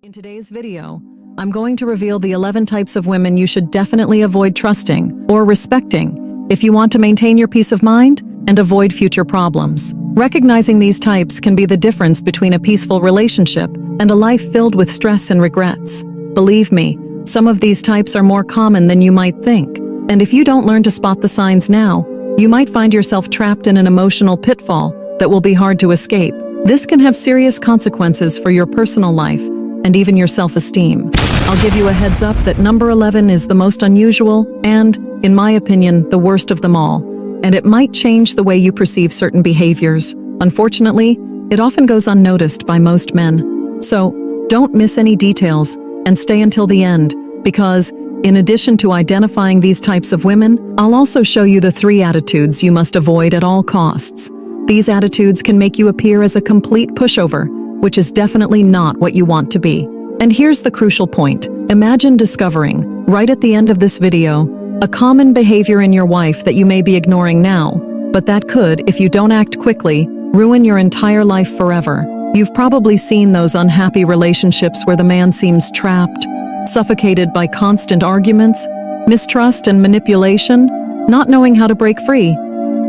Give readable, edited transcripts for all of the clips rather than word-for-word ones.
In today's video, I'm going to reveal the 11 types of women you should definitely avoid trusting or respecting if you want to maintain your peace of mind and avoid future problems. Recognizing these types can be the difference between a peaceful relationship and a life filled with stress and regrets. Believe me, some of these types are more common than you might think, and if you don't learn to spot the signs now, you might find yourself trapped in an emotional pitfall that will be hard to escape. This can have serious consequences for your personal life and even your self-esteem. I'll give you a heads up that number 11 is the most unusual and, in my opinion, the worst of them all, and it might change the way you perceive certain behaviors. Unfortunately, it often goes unnoticed by most men. So, don't miss any details and stay until the end, because, in addition to identifying these types of women, I'll also show you the 3 attitudes you must avoid at all costs. These attitudes can make you appear as a complete pushover, which is definitely not what you want to be. And here's the crucial point. Imagine discovering, right at the end of this video, a common behavior in your wife that you may be ignoring now, but that could, if you don't act quickly, ruin your entire life forever. You've probably seen those unhappy relationships where the man seems trapped, suffocated by constant arguments, mistrust and manipulation, not knowing how to break free.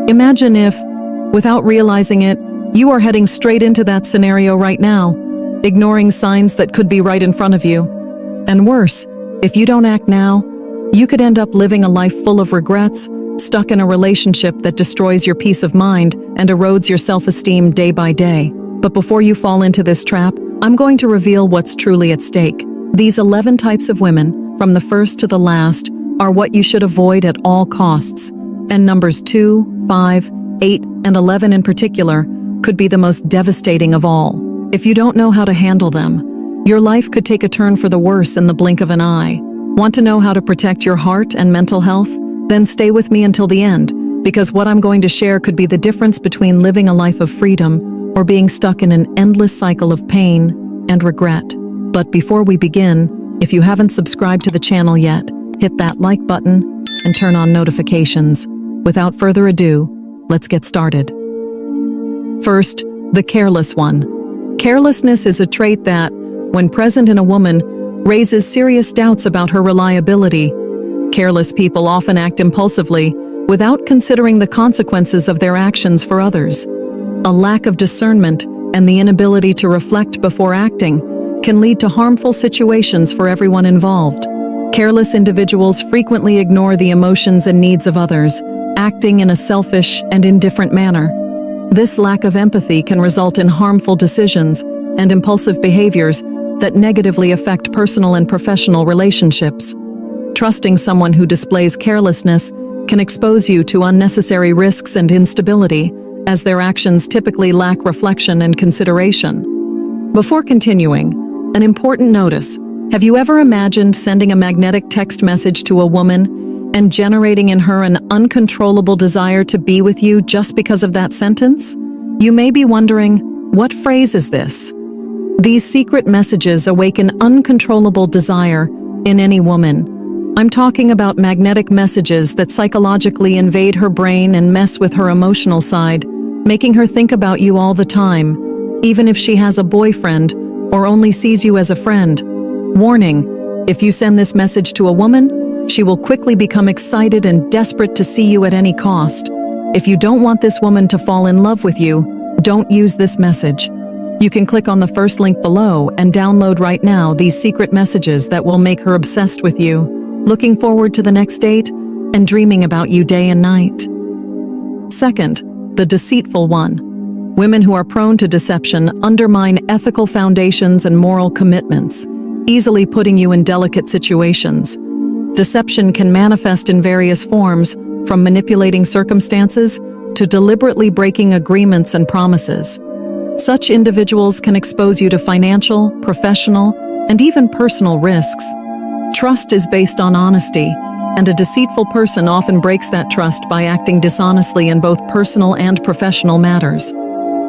Imagine if, without realizing it, you are heading straight into that scenario right now, ignoring signs that could be right in front of you. And worse, if you don't act now, you could end up living a life full of regrets, stuck in a relationship that destroys your peace of mind and erodes your self-esteem day by day. But before you fall into this trap, I'm going to reveal what's truly at stake. These 11 types of women, from the first to the last, are what you should avoid at all costs. And numbers 2, 5, 8, and 11 in particular could be the most devastating of all. If you don't know how to handle them, your life could take a turn for the worse in the blink of an eye. Want to know how to protect your heart and mental health? Then stay with me until the end, because what I'm going to share could be the difference between living a life of freedom or being stuck in an endless cycle of pain and regret. But before we begin, if you haven't subscribed to the channel yet, hit that like button and turn on notifications. Without further ado, let's get started. First, the careless one. Carelessness is a trait that, when present in a woman, raises serious doubts about her reliability. Careless people often act impulsively, without considering the consequences of their actions for others. A lack of discernment and the inability to reflect before acting can lead to harmful situations for everyone involved. Careless individuals frequently ignore the emotions and needs of others, acting in a selfish and indifferent manner. This lack of empathy can result in harmful decisions and impulsive behaviors that negatively affect personal and professional relationships. Trusting someone who displays carelessness can expose you to unnecessary risks and instability, as their actions typically lack reflection and consideration. Before continuing, an important notice. Have you ever imagined sending a magnetic text message to a woman and generating in her an uncontrollable desire to be with you just because of that sentence? You may be wondering, what phrase is this? These secret messages awaken uncontrollable desire in any woman. I'm talking about magnetic messages that psychologically invade her brain and mess with her emotional side, making her think about you all the time, even if she has a boyfriend or only sees you as a friend. Warning, if you send this message to a woman, she will quickly become excited and desperate to see you at any cost. If you don't want this woman to fall in love with you, don't use this message. You can click on the first link below and download right now these secret messages that will make her obsessed with you, looking forward to the next date, and dreaming about you day and night. Second, the deceitful one. Women who are prone to deception undermine ethical foundations and moral commitments, easily putting you in delicate situations. Deception can manifest in various forms, from manipulating circumstances to deliberately breaking agreements and promises. Such individuals can expose you to financial, professional, and even personal risks. Trust is based on honesty, and a deceitful person often breaks that trust by acting dishonestly in both personal and professional matters.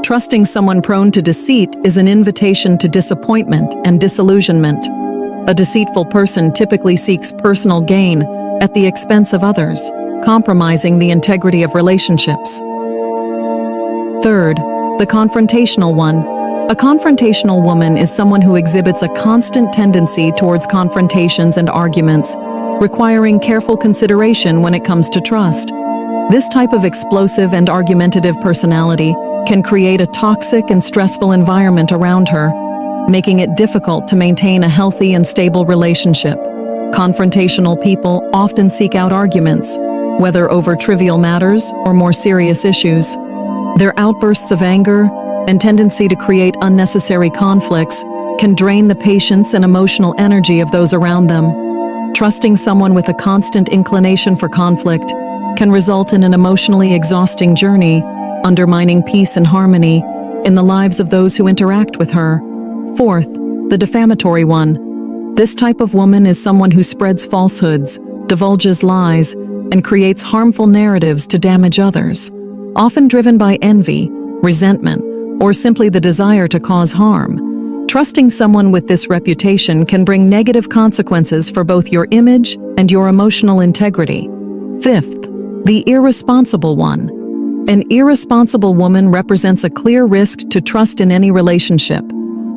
Trusting someone prone to deceit is an invitation to disappointment and disillusionment. A deceitful person typically seeks personal gain at the expense of others, compromising the integrity of relationships. Third, the confrontational one. A confrontational woman is someone who exhibits a constant tendency towards confrontations and arguments, requiring careful consideration when it comes to trust. This type of explosive and argumentative personality can create a toxic and stressful environment around her, making it difficult to maintain a healthy and stable relationship. Confrontational people often seek out arguments, whether over trivial matters or more serious issues. Their outbursts of anger and tendency to create unnecessary conflicts can drain the patience and emotional energy of those around them. Trusting someone with a constant inclination for conflict can result in an emotionally exhausting journey, undermining peace and harmony in the lives of those who interact with her. Fourth, the defamatory one. This type of woman is someone who spreads falsehoods, divulges lies, and creates harmful narratives to damage others, often driven by envy, resentment, or simply the desire to cause harm. Trusting someone with this reputation can bring negative consequences for both your image and your emotional integrity. Fifth, the irresponsible one. An irresponsible woman represents a clear risk to trust in any relationship.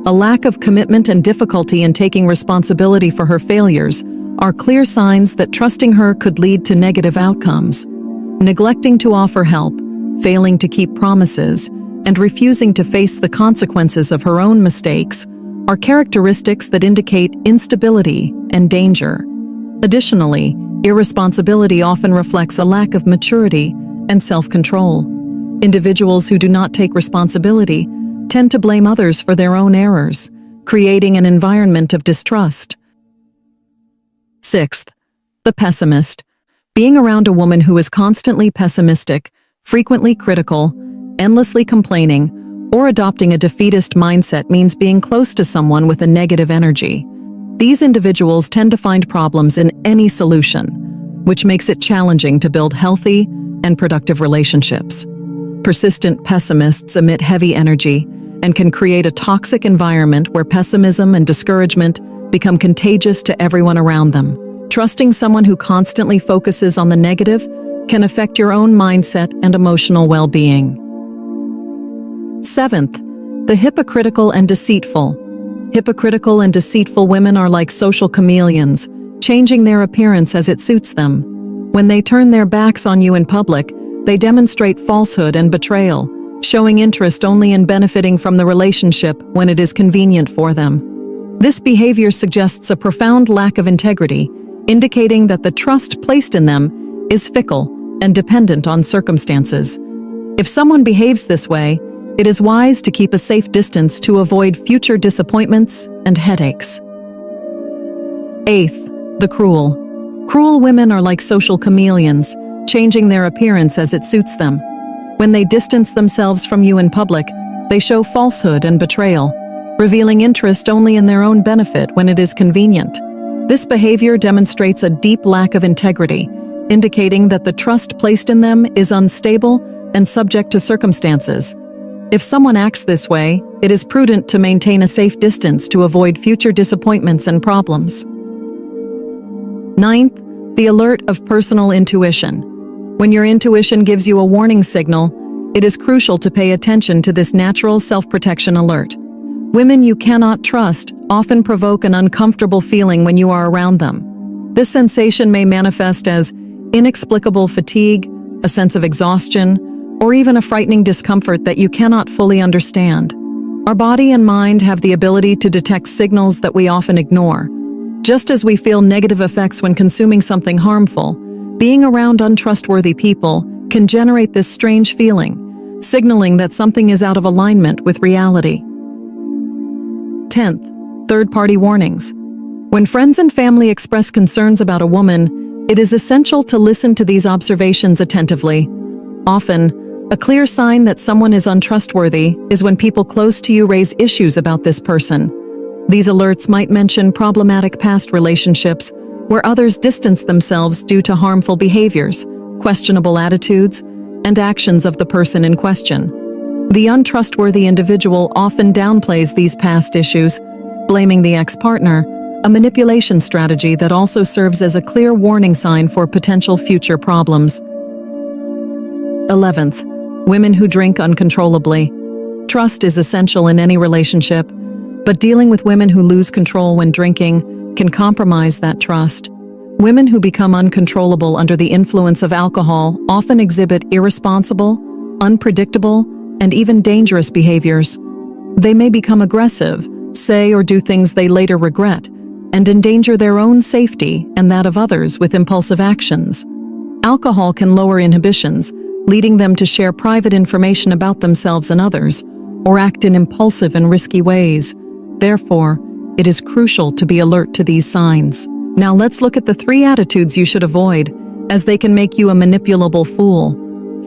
A lack of commitment and difficulty in taking responsibility for her failures are clear signs that trusting her could lead to negative outcomes. Neglecting to offer help, failing to keep promises, and refusing to face the consequences of her own mistakes are characteristics that indicate instability and danger. Additionally, irresponsibility often reflects a lack of maturity and self-control. Individuals who do not take responsibility tend to blame others for their own errors, creating an environment of distrust. Sixth, the pessimist. Being around a woman who is constantly pessimistic, frequently critical, endlessly complaining, or adopting a defeatist mindset means being close to someone with a negative energy. These individuals tend to find problems in any solution, which makes it challenging to build healthy and productive relationships. Persistent pessimists emit heavy energy and can create a toxic environment where pessimism and discouragement become contagious to everyone around them. Trusting someone who constantly focuses on the negative can affect your own mindset and emotional well-being. Seventh, the hypocritical and deceitful. Hypocritical and deceitful women are like social chameleons, changing their appearance as it suits them. When they turn their backs on you in public, they demonstrate falsehood and betrayal, showing interest only in benefiting from the relationship when it is convenient for them. This behavior suggests a profound lack of integrity, indicating that the trust placed in them is fickle and dependent on circumstances. If someone behaves this way, it is wise to keep a safe distance to avoid future disappointments and headaches. Eighth, the cruel. Cruel women are like social chameleons, changing their appearance as it suits them. When they distance themselves from you in public, they show falsehood and betrayal, revealing interest only in their own benefit when it is convenient. This behavior demonstrates a deep lack of integrity, indicating that the trust placed in them is unstable and subject to circumstances. If someone acts this way, it is prudent to maintain a safe distance to avoid future disappointments and problems. Ninth, the alert of personal intuition. When your intuition gives you a warning signal, it is crucial to pay attention to this natural self-protection alert. Women you cannot trust often provoke an uncomfortable feeling when you are around them. This sensation may manifest as inexplicable fatigue, a sense of exhaustion, or even a frightening discomfort that you cannot fully understand. Our body and mind have the ability to detect signals that we often ignore. Just as we feel negative effects when consuming something harmful, being around untrustworthy people can generate this strange feeling, signaling that something is out of alignment with reality. 10th, third-party warnings. When friends and family express concerns about a woman, it is essential to listen to these observations attentively. Often, a clear sign that someone is untrustworthy is when people close to you raise issues about this person. These alerts might mention problematic past relationships where others distance themselves due to harmful behaviors, questionable attitudes, and actions of the person in question. The untrustworthy individual often downplays these past issues, blaming the ex-partner, a manipulation strategy that also serves as a clear warning sign for potential future problems. 11th, women who drink uncontrollably. Trust is essential in any relationship, but dealing with women who lose control when drinking can compromise that trust. Women who become uncontrollable under the influence of alcohol often exhibit irresponsible, unpredictable, and even dangerous behaviors. They may become aggressive, say or do things they later regret, and endanger their own safety and that of others with impulsive actions. Alcohol can lower inhibitions, leading them to share private information about themselves and others, or act in impulsive and risky ways. Therefore, it is crucial to be alert to these signs. Now let's look at the 3 attitudes you should avoid, as they can make you a manipulable fool.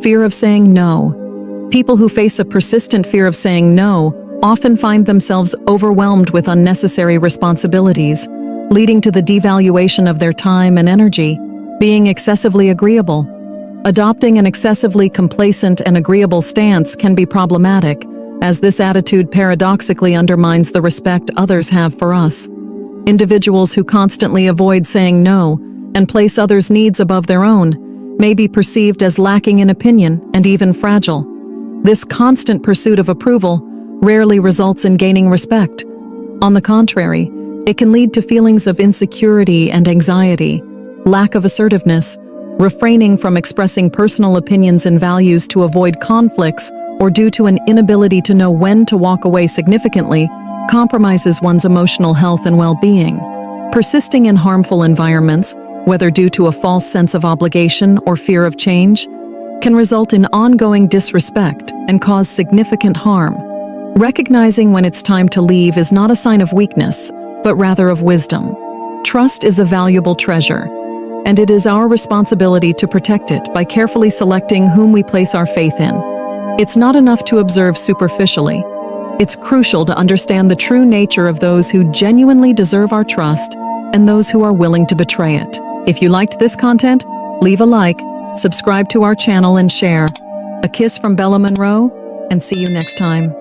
Fear of saying no. People who face a persistent fear of saying no often find themselves overwhelmed with unnecessary responsibilities, leading to the devaluation of their time and energy. Being excessively agreeable. Adopting an excessively complacent and agreeable stance can be problematic, as this attitude paradoxically undermines the respect others have for us. Individuals who constantly avoid saying no and place others' needs above their own may be perceived as lacking in opinion and even fragile. This constant pursuit of approval rarely results in gaining respect. On the contrary, it can lead to feelings of insecurity and anxiety, lack of assertiveness, refraining from expressing personal opinions and values to avoid conflicts, or due to an inability to know when to walk away significantly, compromises one's emotional health and well-being. Persisting in harmful environments, whether due to a false sense of obligation or fear of change, can result in ongoing disrespect and cause significant harm. Recognizing when it's time to leave is not a sign of weakness, but rather of wisdom. Trust is a valuable treasure, and it is our responsibility to protect it by carefully selecting whom we place our faith in. It's not enough to observe superficially. It's crucial to understand the true nature of those who genuinely deserve our trust and those who are willing to betray it. If you liked this content, leave a like, subscribe to our channel and share. A kiss from Bella Monroe, and see you next time.